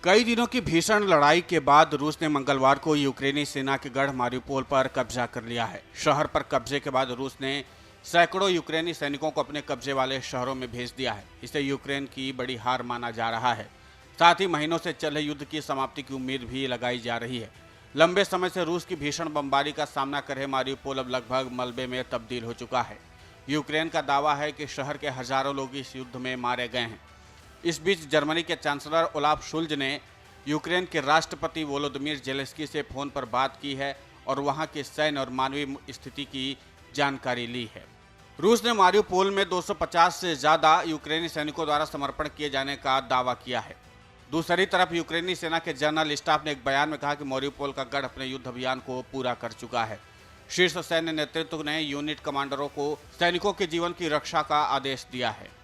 कई दिनों की भीषण लड़ाई के बाद रूस ने मंगलवार को यूक्रेनी सेना के गढ़ मारिउपोल पर कब्जा कर लिया है। शहर पर कब्जे के बाद रूस ने सैकड़ों यूक्रेनी सैनिकों को अपने कब्जे वाले शहरों में भेज दिया है। इसे यूक्रेन की बड़ी हार माना जा रहा है। साथ ही महीनों से चल रहे युद्ध की समाप्ति की उम्मीद भी लगाई जा रही है। लंबे समय से रूस की भीषण बमबारी का सामना कर रहे मारिउपोल अब लगभग मलबे में तब्दील हो चुका है। यूक्रेन का दावा है कि शहर के हजारों लोग इस युद्ध में मारे गए हैं। इस बीच जर्मनी के चांसलर ओलाफ शुल्ज ने यूक्रेन के राष्ट्रपति वोलोदिमीर जेलेंस्की से फोन पर बात की है और वहां के सैन्य और मानवीय स्थिति की जानकारी ली है। रूस ने मारिउपोल में 250 से ज्यादा यूक्रेनी सैनिकों द्वारा समर्पण किए जाने का दावा किया है। दूसरी तरफ यूक्रेनी सेना के जनरल स्टाफ ने एक बयान में कहा कि मारिउपोल का गढ़ अपने युद्ध अभियान को पूरा कर चुका है। शीर्ष सैन्य नेतृत्व ने यूनिट कमांडरों को सैनिकों के जीवन की रक्षा का आदेश दिया है।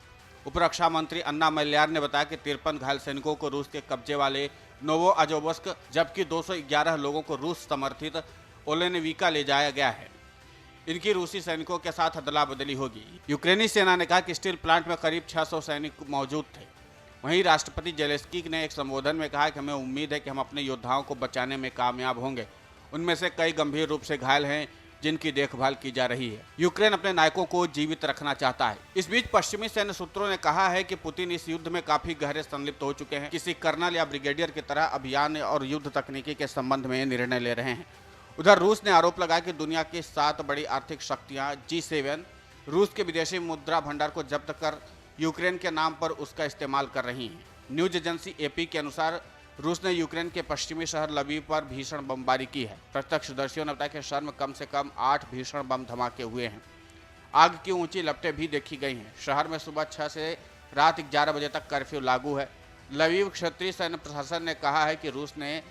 उपरक्षा मंत्री अन्ना मल्यार ने बताया कि 53 घायल सैनिकों को रूस के कब्जे वाले नोवोअज़ोव्स्क जबकि 211 लोगों को रूस समर्थित ओलेनेविका ले जाया गया है। इनकी रूसी सैनिकों के साथ अदला बदली होगी। यूक्रेनी सेना ने कहा कि स्टील प्लांट में करीब 600 सैनिक मौजूद थे। वहीं राष्ट्रपति जेलेंस्की ने एक संबोधन में कहा कि हमें उम्मीद है कि हम अपने योद्धाओं को बचाने में कामयाब होंगे। उनमें से कई गंभीर रूप से घायल हैं जिनकी देखभाल की जा रही है। यूक्रेन अपने नायकों को जीवित रखना चाहता है। इस बीच पश्चिमी सैन्य सूत्रों ने कहा है कि पुतिन इस युद्ध में काफी गहरे संलिप्त हो चुके हैं। किसी कर्नल या ब्रिगेडियर की तरह अभियान और युद्ध तकनीकी के संबंध में निर्णय ले रहे हैं। उधर रूस ने आरोप लगाया कि दुनिया की 7 बड़ी आर्थिक शक्तियां G7 रूस के विदेशी मुद्रा भंडार को जब्त कर यूक्रेन के नाम पर उसका इस्तेमाल कर रही हैं। न्यूज एजेंसी AP के अनुसार रूस ने यूक्रेन के पश्चिमी शहर लवीव पर भीषण बमबारी की है। प्रत्यक्षदर्शियों ने बताया कि शहर में कम से कम 8 भीषण बम धमाके हुए हैं। आग की ऊंची लपटें भी देखी गई हैं। शहर में सुबह 6 से रात 11 बजे तक कर्फ्यू लागू है। लवीव क्षेत्रीय सैन्य प्रशासन ने कहा है कि रूस ने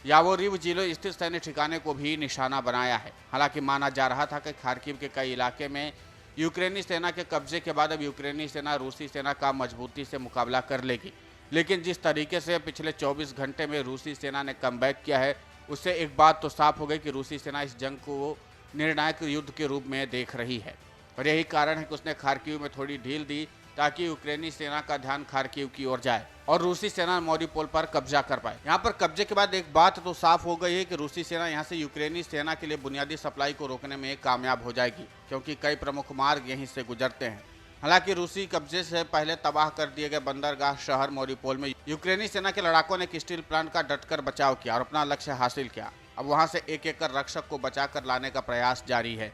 यावोरिव जिले स्थित सैन्य ठिकाने को भी निशाना बनाया है। हालांकि माना जा रहा था कि खार्किव के कई इलाके में यूक्रेनी सेना के कब्जे के बाद अब यूक्रेनी सेना रूसी सेना का मजबूती से मुकाबला कर लेगी। लेकिन जिस तरीके से पिछले 24 घंटे में रूसी सेना ने कमबैक किया है, उससे एक बात तो साफ हो गई कि रूसी सेना इस जंग को निर्णायक युद्ध के रूप में देख रही है। और यही कारण है कि उसने खार्किव में थोड़ी ढील दी ताकि यूक्रेनी सेना का ध्यान खार्किव की ओर जाए और रूसी सेना मारिउपोल पर कब्जा कर पाए। यहाँ पर कब्जे के बाद एक बात तो साफ हो गई है कि रूसी सेना यहाँ से यूक्रेनी सेना के लिए बुनियादी सप्लाई को रोकने में कामयाब हो जाएगी, क्योंकि कई प्रमुख मार्ग यहीं से गुजरते हैं। हालांकि रूसी कब्जे से पहले तबाह कर दिए गए बंदरगाह शहर मारिउपोल में यूक्रेनी सेना के लड़ाकों ने स्टील प्लांट का डटकर बचाव किया और अपना लक्ष्य हासिल किया। अब वहां से एक रक्षक को बचाकर लाने का प्रयास जारी है।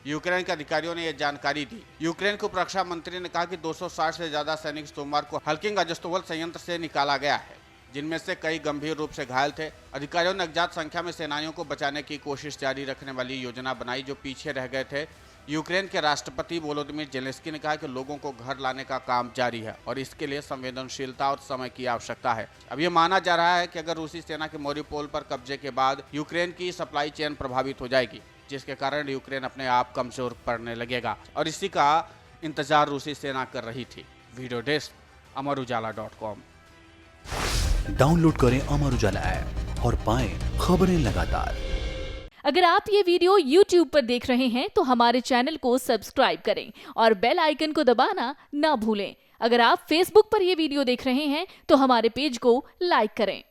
यूक्रेन के अधिकारियों ने यह जानकारी दी। यूक्रेन के उपरक्षा मंत्री ने कहा कि 260 से ज्यादा सैनिक सोमवार को हल्किंग अजस्तोवल संयंत्र से निकाला गया है, जिनमें से कई गंभीर रूप से घायल थे। अधिकारियों ने अज्ञात संख्या में सेनानियों को बचाने की कोशिश जारी रखने वाली योजना बनाई जो पीछे रह गए थे। यूक्रेन के राष्ट्रपति वोलोदिमीर जेलेंस्की ने कहा कि लोगों को घर लाने का काम जारी है और इसके लिए संवेदनशीलता और समय की आवश्यकता है। अब यह माना जा रहा है कि अगर रूसी सेना के मारिउपोल पर कब्जे के बाद यूक्रेन की सप्लाई चेन प्रभावित हो जाएगी, जिसके कारण यूक्रेन अपने आप कमजोर पड़ने लगेगा और इसी का इंतजार रूसी सेना कर रही थी। Video desk अमरउजाला.com। डाउनलोड करें अमर उजाला ऐप और पाएं खबरें लगातार। अगर आप ये वीडियो YouTube पर देख रहे हैं तो हमारे चैनल को सब्सक्राइब करें और बेल आइकन को दबाना ना भूलें। अगर आप Facebook पर ये वीडियो देख रहे हैं तो हमारे पेज को लाइक करें।